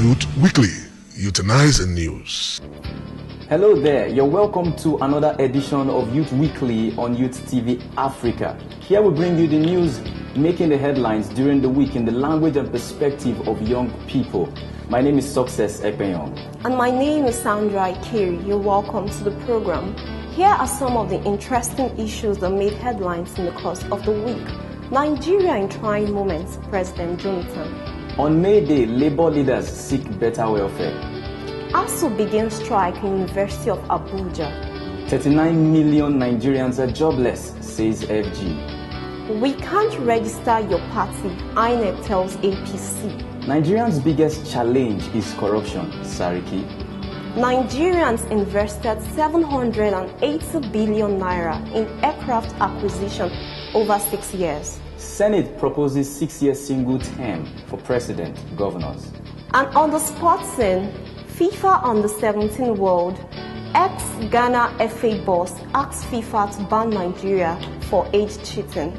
Youth Weekly, Euthanizing News. Hello there, you're welcome to another edition of Youth Weekly on Youth TV Africa. Here we bring you the news making the headlines during the week in the language and perspective of young people. My name is Success Ekpenyong. And my name is Sandra Ikeri. You're welcome to the program. Here are some of the interesting issues that made headlines in the course of the week. Nigeria in trying moments, President Jonathan. On May Day, labor leaders seek better welfare. ASUU begins strike in University of Abuja. 39 million Nigerians are jobless, says FG. We can't register your party, INEC tells APC. Nigerians' biggest challenge is corruption, Sariki. Nigerians invested 780 billion naira in aircraft acquisition over 6 years. Senate proposes 6-year single term for president, governors. And on the sports scene, FIFA Under-17 World, ex-Ghana FA boss asks FIFA to ban Nigeria for age cheating.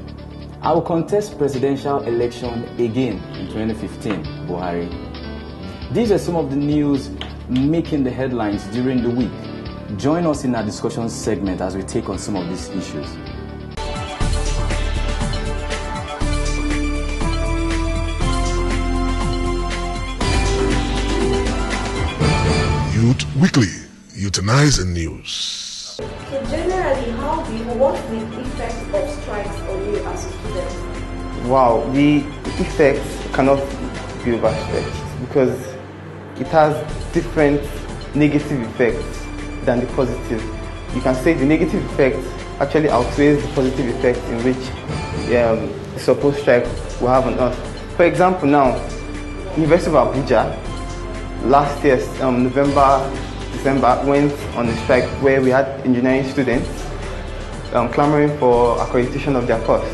I will contest presidential election again in 2015, Buhari. These are some of the news making the headlines during the week. Join us in our discussion segment as we take on some of these issues. Youth Weekly, Euthanizing News. So generally, what's the effect of strikes on you as a student? Wow, the effects cannot be overstretched because it has different negative effects than the positive. You can say the negative effect actually outweighs the positive effect in which the supposed strike will have on us. For example, now, University of Abuja last year, December, went on a strike where we had engineering students clamoring for accreditation of their course.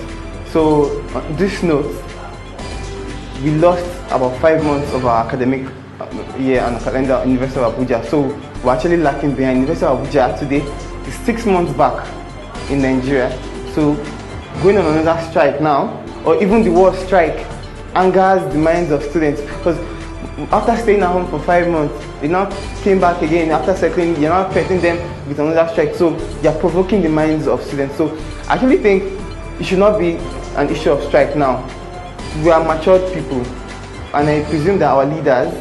So, on this note, we lost about 5 months of our academic year on the calendar at University of Abuja. So, we're actually lacking behind. University of Abuja today is 6 months back in Nigeria. So, going on another strike now, or even the word strike, angers the minds of students because after staying at home for 5 months, they now came back again after settling. You're now threatening them with another strike. So you're provoking the minds of students. So I actually think it should not be an issue of strike now. We are matured people, and I presume that our leaders,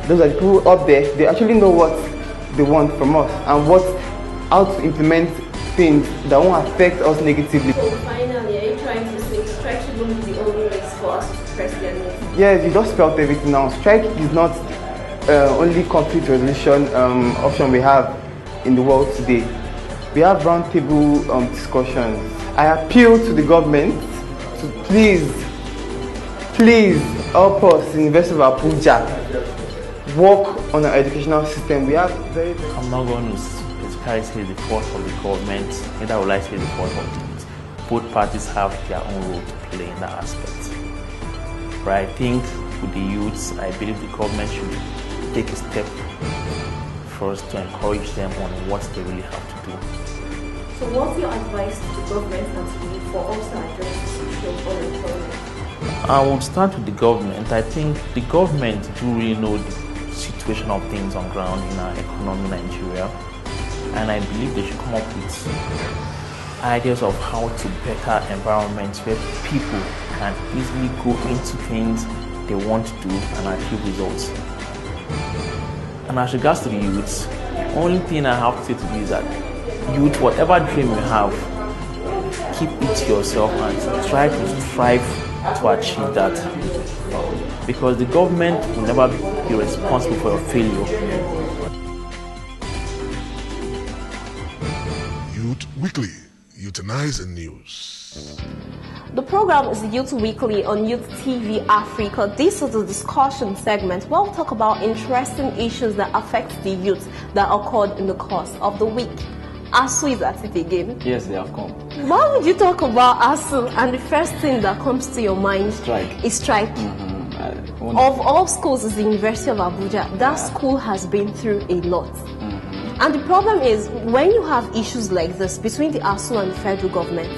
those are the people up there, they actually know what they want from us and how to implement things that won't affect us negatively. So finally, are you trying to say strike shouldn't be the only ways for us to press their needs? Yes, you just spelled everything now. Strike is not only conflict resolution option we have in the world today. We have roundtable discussions. I appeal to the government to please help us in University of Abuja work on our educational system. We have I'm not going to specifically say the fault of the government, neither will I say the fault of the youth. Both parties have their own role to play in that aspect. But I think with the youths, I believe the government should take a step first to encourage them on what they really have to do. So what's your advice to the government and to the youth for us to address this issue of unemployment? I will start with the government. I think the government do really know the situation of things on ground in our economy in Nigeria. And I believe they should come up with ideas of how to better environments where people can easily go into things they want to do and achieve results. And as regards to the youths, only thing I have to say to you is that youth, whatever dream you have, keep it to yourself and try to strive to achieve that. Because the government will never be responsible for your failure. Youth Weekly, Euthanizing News. The program is Youth Weekly on Youth TV Africa. This is the discussion segment where we'll talk about interesting issues that affect the youth that occurred in the course of the week. ASUU is at it again. Yes, they have come. Why would you talk about ASUU and the first thing that comes to your mind is strike? Of all schools is the University of Abuja. That school has been through a lot. And the problem is when you have issues like this between the ASUU and the federal government,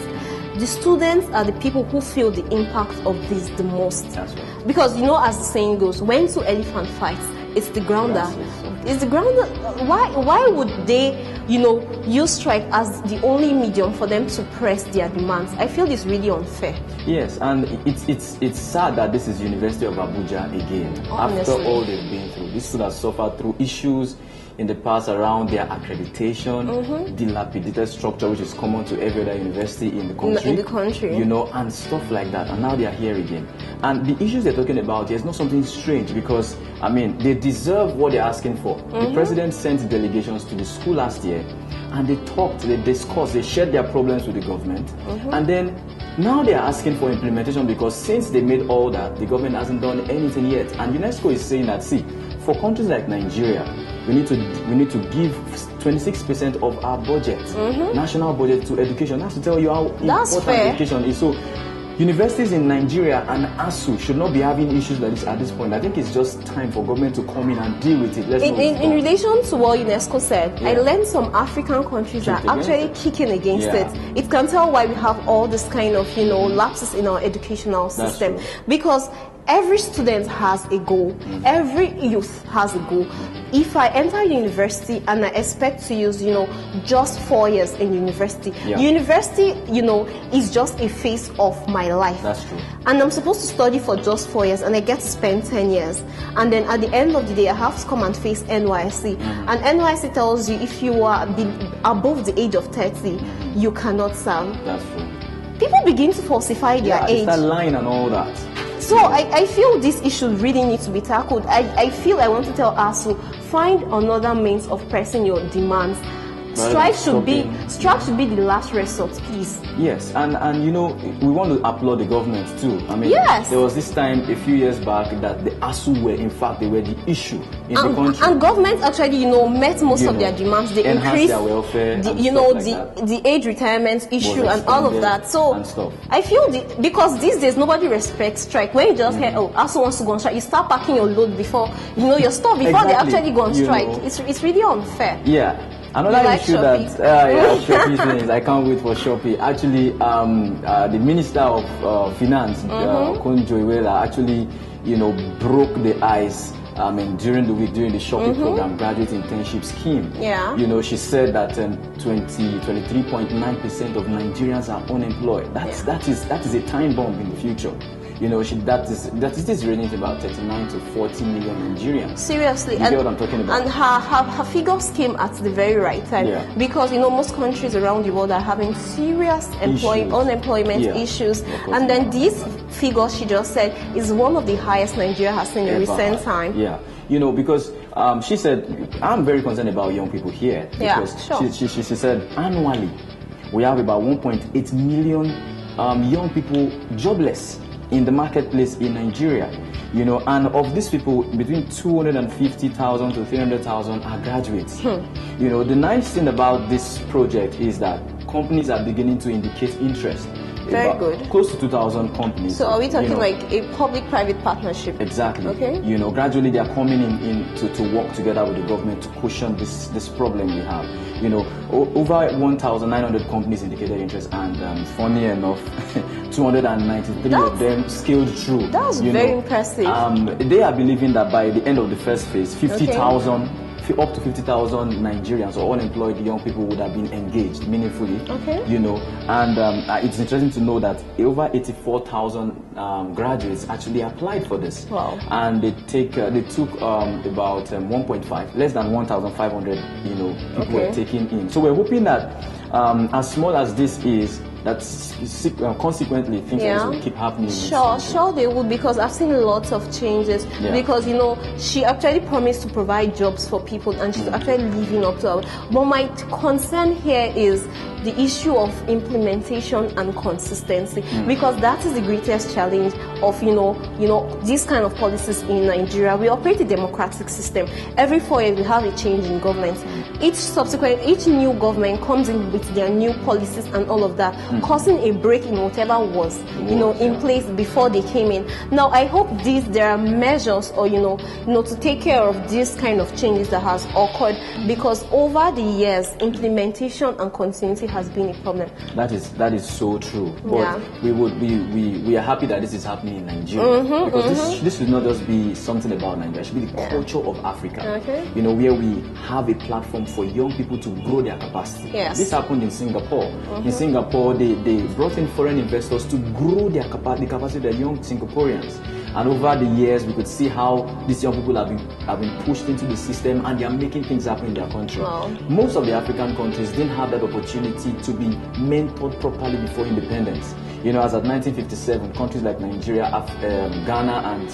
the students are the people who feel the impact of this the most. That's right. because as the saying goes, when two elephant fights, it's the ground that why would they use strike as the only medium for them to press their demands? I feel it's really unfair. Yes, and it's sad that this is University of Abuja again. Honestly. After all they've been through, this school has suffered through issues in the past around their accreditation, dilapidated structure, which is common to every other university in the country. And stuff like that. And now they are here again. And the issues they're talking about here is not something strange, because they deserve what they're asking for. The president sent delegations to the school last year, and they talked, they discussed, they shared their problems with the government, and then now they are asking for implementation, because since they made all that, the government hasn't done anything yet. And UNESCO is saying that, see, for countries like Nigeria, we need to give 26% of our budget, national budget, to education. That's to tell you how important education is. So universities in Nigeria and ASUU should not be having issues like this at this point. I think it's just time for government to come in and deal with it. In relation to what UNESCO said, I learned some African countries are actually kicking against it. It can tell why we have all this kind of lapses in our educational system, because every student has a goal. Every youth has a goal. If I enter university and I expect to use, just 4 years in university, university, is just a phase of my life. That's true. And I'm supposed to study for just 4 years, and I get to spend 10 years. And then at the end of the day, I have to come and face NYSC. And NYSC tells you if you are above the age of 30, you cannot serve. That's true. People begin to falsify their age. It's that line and all that. So I feel this issue really needs to be tackled. I feel I want to tell ASUU, find another means of pressing your demands. Strike should be the last resort, please. Yes, and we want to applaud the government too. There was this time a few years back that the ASUU were the issue in the country. And government actually, met most of their demands. They increased their welfare, the age retirement issue and all of that. So I feel because these days nobody respects strike. When you just hear, ASUU wants to go on strike, you start packing your load before your stuff before they actually go on strike. It's really unfair. Yeah. Another issue Shopee? Shopee I can't wait for Shopee. Actually, the Minister of Finance, Konjo-Iweala, actually, broke the ice. During the week, during the Shopee program, Graduate Internship Scheme. Yeah. She said that 23.9% of Nigerians are unemployed. That is a time bomb in the future. That is ranging about 39 to 40 million Nigerians. Seriously, you get what I'm talking about? And her figures came at the very right time, because most countries around the world are having serious unemployment issues, and then these figures she just said is one of the highest Nigeria has seen in recent time. Yeah, because she said, I'm very concerned about young people here, because she said annually we have about 1.8 million young people jobless in the marketplace in Nigeria, and of these people, between 250,000 to 300,000 are graduates. The nice thing about this project is that companies are beginning to indicate interest. Very good. Close to 2,000 companies. So are we talking like a public-private partnership? Exactly. Okay. Gradually they are coming in to work together with the government to cushion this problem we have. Over 1,900 companies indicated interest, and funny enough, 293 of them scaled through. That's very impressive. They are believing that by the end of the first phase, 50,000 up to 50,000 Nigerians or unemployed young people would have been engaged meaningfully. Okay. And it's interesting to know that over 84,000 graduates actually applied for this. Wow. And they took about 1.5, less than 1,500, people were taken in. So we're hoping that as small as this is, that consequently things will keep happening. Sure they would, because I've seen lots of changes. Because she actually promised to provide jobs for people, and she's actually living up to it. But my concern here is the issue of implementation and consistency, because that is the greatest challenge of these kind of policies in Nigeria. We operate a democratic system. Every 4 years we have a change in government. Each new government comes in with their new policies and all of that. causing a break in whatever was, in place before they came in. Now, I hope there are measures or, to take care of this kind of changes that has occurred, because over the years, implementation and continuity has been a problem. That is so true. But we are happy that this is happening in Nigeria, because this should not just be something about Nigeria. It should be the culture of Africa. Okay. Where we have a platform for young people to grow their capacity. Yes. This happened in Singapore. In Singapore, they brought in foreign investors to grow the capacity of the young Singaporeans. And over the years, we could see how these young people have been pushed into the system, and they are making things happen in their country. Wow. Most of the African countries didn't have that opportunity to be mentored properly before independence. As at 1957, countries like Nigeria, Ghana, and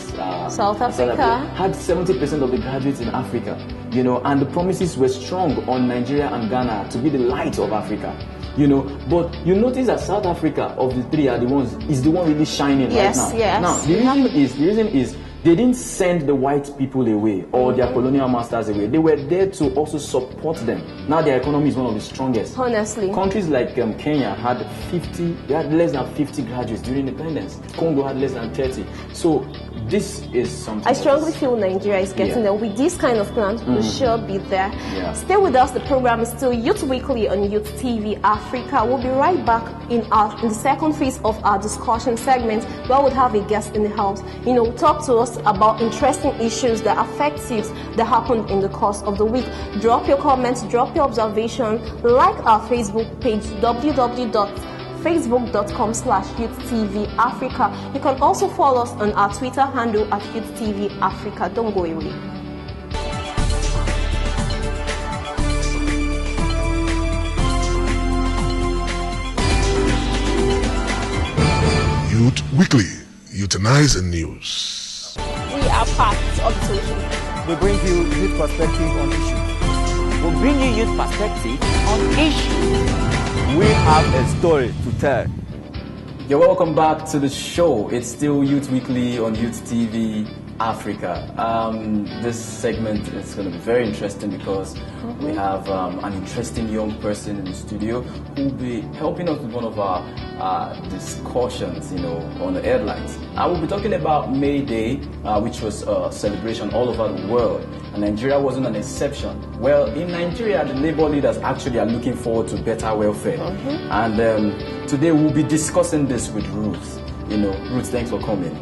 South Africa had 70% of the graduates in Africa. And the promises were strong on Nigeria and Ghana to be the light of Africa. But you notice that South Africa, of the three, is the one really shining right now. Yes. Now, the reason is they didn't send the white people away or their colonial masters away. They were there to also support them. Now their economy is one of the strongest. Honestly. Countries like Kenya had less than 50 graduates during independence. Congo had less than 30. So this is something. I strongly feel Nigeria is getting there. With this kind of plans, we should be there. Yeah. Stay with us. The program is still Youth Weekly on Youth TV Africa. We'll be right back in the second phase of our discussion segment, where we'll have a guest in the house. Talk to us about interesting issues that affect youth that happened in the course of the week. Drop your comments, drop your observation, like our Facebook page, www.facebook.com/YouthTVAfrica. You can also follow us on our Twitter handle at YouthTVAfrica. Don't go away. Youth Weekly, Euthanize in News. We are part of the solution. We bring you youth perspective on issues. We bring you youth perspective on issues. We have a story to tell. You're welcome back to the show. It's still Youth Weekly on Youth TV Africa. This segment is going to be very interesting because we have an interesting young person in the studio who will be helping us with one of our discussions, on the headlines. I will be talking about May Day, which was a celebration all over the world, and Nigeria wasn't an exception. Well, in Nigeria, the labor leaders actually are looking forward to better welfare, and today we'll be discussing this with Ruth. Ruth, thanks for coming.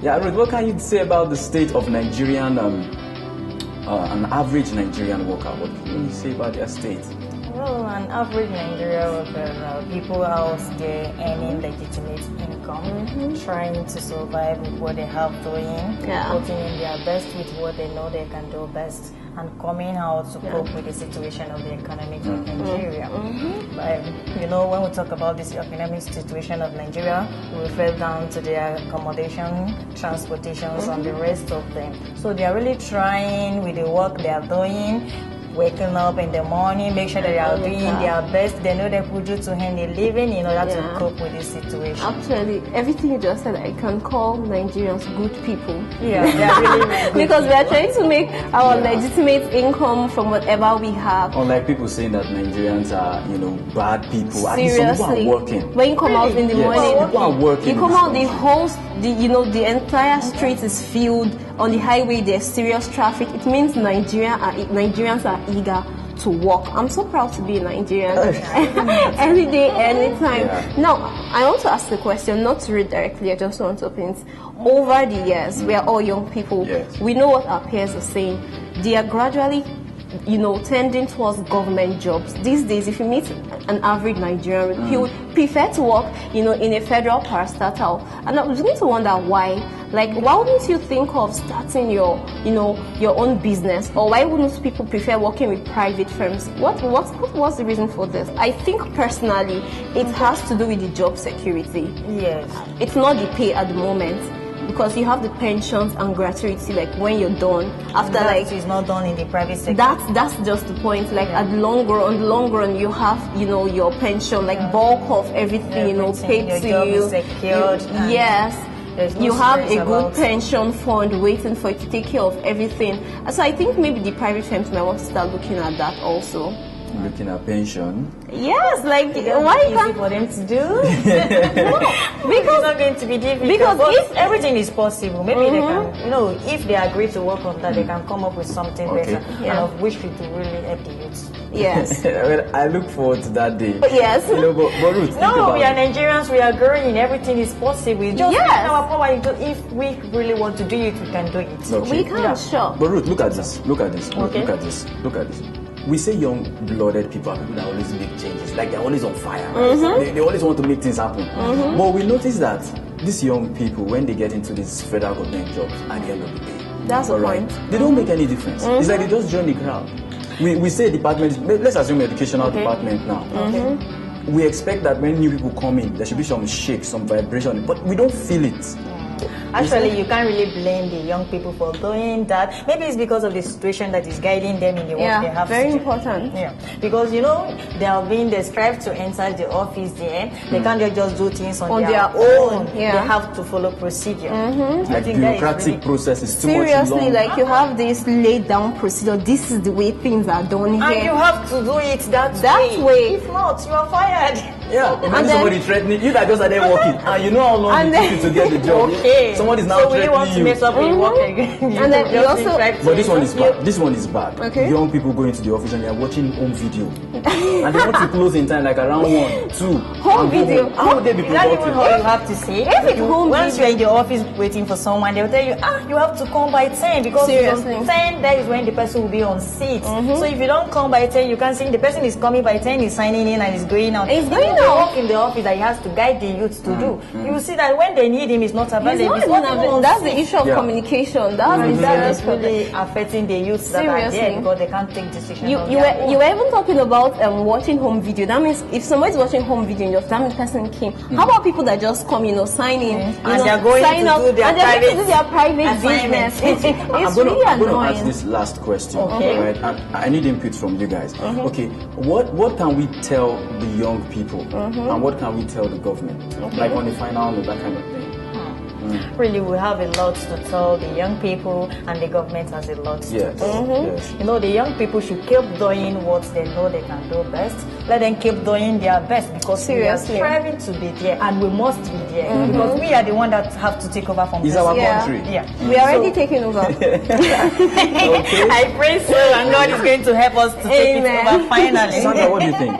Yeah, Ruth, what can you say about the state of Nigerian, an average Nigerian worker? What can you say about their state? Well, an average Nigerian worker, people out there earning legitimate income, trying to survive with what they have doing, putting in their best with what they know they can do best, and coming out to cope with the situation of the economic of Nigeria. But, when we talk about this economic situation of Nigeria, we refer down to their accommodation, transportations, and the rest of them. So they are really trying with the work they are doing, waking up in the morning, make sure that they are doing their best. They know they could do to earn a living in order to cope with this situation. Actually, everything you just said, I can call Nigerians good people. Yeah, they are really good because we are trying to make our legitimate income from whatever we have. Unlike people saying that Nigerians are, bad people. Seriously, some people are working. When you come out in the morning, people are working. You come out, the entire street is filled. On the highway, there's serious traffic. It means Nigerians are eager to work. I'm so proud to be a Nigerian. Any day, anytime. Now, I want to ask a question, not to read directly, I just want to open it. Over the years, we are all young people. We know what our peers are saying. They are gradually tending towards government jobs. These days, if you meet an average Nigerian, he would prefer to work, in a federal parastatal. And I was beginning to wonder why. Like, why wouldn't you think of starting your own business? Or why wouldn't people prefer working with private firms? What was the reason for this? I think personally, it has to do with the job security. Yes. It's not the pay at the moment. Because you have the pensions and gratuity, like when you're done. After it's not done in the private sector. That's just the point. Like at the long run, you have your pension, like bulk of everything, paid your to job you. Is secured. Yes. No you have a good pension fund waiting for you to take care of everything. So I think maybe the private firms might want to start looking at that also. Looking at pension. Yes, like why easy for them to do? No, because it's not going to be difficult. Because if everything is possible, maybe they can, if they agree to work on that, they can come up with something better, and of which we to really help the youth. Yes. Well, I look forward to that day. Yes. But Ruth, no, we are Nigerians. We are growing. Everything is possible. It's just our power. If we really want to do it, we can do it. Okay. We can, sure. But Ruth, look at this. Look at this. Okay. Look at this. Look at this. We say young-blooded people are people that always make changes. Like they're always on fire. They always want to make things happen. But we notice that these young people, when they get into these federal government jobs, at the end of the day, that's the point. They don't make any difference. It's like they just join the crowd. We say department. Let's assume educational department now. We expect that when new people come in, there should be some shake, some vibration, but we don't feel it. Actually, you can't really blame the young people for doing that. Maybe it's because of the situation that is guiding them in the work they have to do. Very important. Yeah, because they strive to enter the office there. They can't just do things on their own. Yeah. They have to follow procedure. Like bureaucratic process is too much long. Seriously, like you have this laid down procedure. This is the way things are done here. And you have to do it that way. If not, you are fired. Yeah, imagine somebody threatening you that just are there working, and you know how long it took you to get the job. Somebody's now threatening you. So we want to mess up with work again. And then you also, but this one is bad. This one is bad. Okay. Young people go into the office and they are watching home video, and they want to close in time, like around 1, 2. Home video. How would they be productive? productive? That's you have to say. If it's home once you're in the office waiting for someone, they'll tell you, you have to come by 10 because on 10 that is when the person will be on seat. So if you don't come by 10, you can't see the person is coming by 10, is signing in and is going out. It's going out in the office that he has to guide the youth to do. You will see that when they need him, he's not available. That's the issue of communication. That's really affecting the youth that are there because they can't take decisions. You were even talking about watching home video. That means if somebody's watching home video, that means person came. How about people that just come, sign in, and they're going to do their private business? It's really annoying. I'm going to ask this last question. Right? I need input from you guys. Okay, what can we tell the young people, and what can we tell the government? Like on the final note, that kind of thing. Really, we have a lot to tell the young people, and the government has a lot to tell. Yes. The young people should keep doing what they know they can do best. Let them keep doing their best because we are striving to be there, and we must be there because we are the one that have to take over from this. It's our country. Yeah. We are already taking over. I pray so, and God is going to help us to take it over finally. Sandra, what do you think?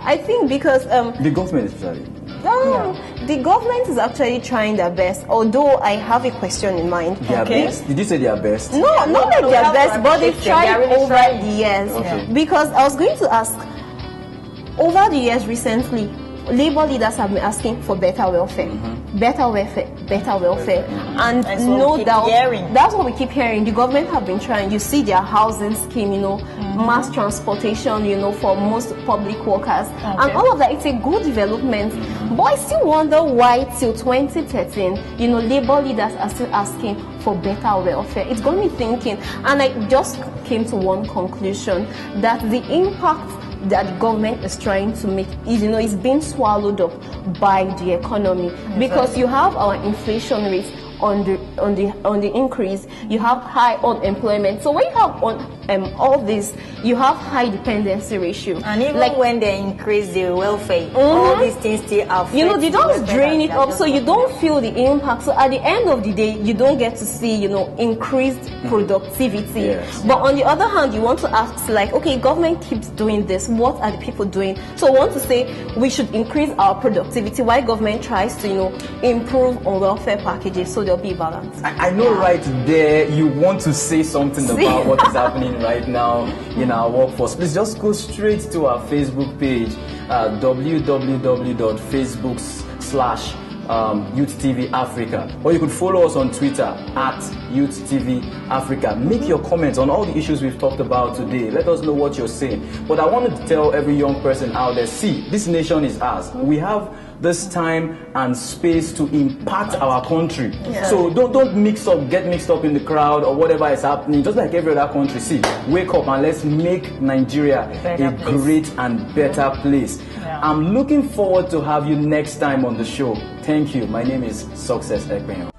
I think because the government especially. The government is actually trying their best, although I have a question in mind. Their best? Did you say their best? No, not like their best, but they've tried over the years. Because I was going to ask, over the years recently, labor leaders have been asking for better welfare, and no doubt that's what we keep hearing. The government have been trying. You see their housing scheme, mass transportation, for most public workers, and all of that. It's a good development, but I still wonder why till 2013, labor leaders are still asking for better welfare. It's got me thinking, and I just came to one conclusion, that the impact that the government is trying to make is being swallowed up by the economy, because you have our inflation rate on the increase, you have high unemployment. So when you have all this, you have high dependency ratio. And even when they increase the welfare, all these things still affect. They don't drain it up, so you don't feel the impact. So at the end of the day, you don't get to see, increased productivity. Yes. But on the other hand, you want to ask, like, okay, government keeps doing this. What are the people doing? So I want to say we should increase our productivity while government tries to, improve on welfare packages. So there'll be balance. I know right there you want to say something about what is happening right now in our workforce. Please just go straight to our Facebook page, www.facebook.com/YouthTVAfrica, or you could follow us on Twitter @YouthTVAfrica. Make your comments on all the issues we've talked about today. Let us know what you're saying. But I wanted to tell every young person out there, see, this nation is ours. We have this time and space to impact our country. So don't get mixed up in the crowd or whatever is happening. Just like every other country, see, wake up and let's make Nigeria a great and better place. I'm looking forward to have you next time on the show. Thank you. My name is Success Ekpenyong.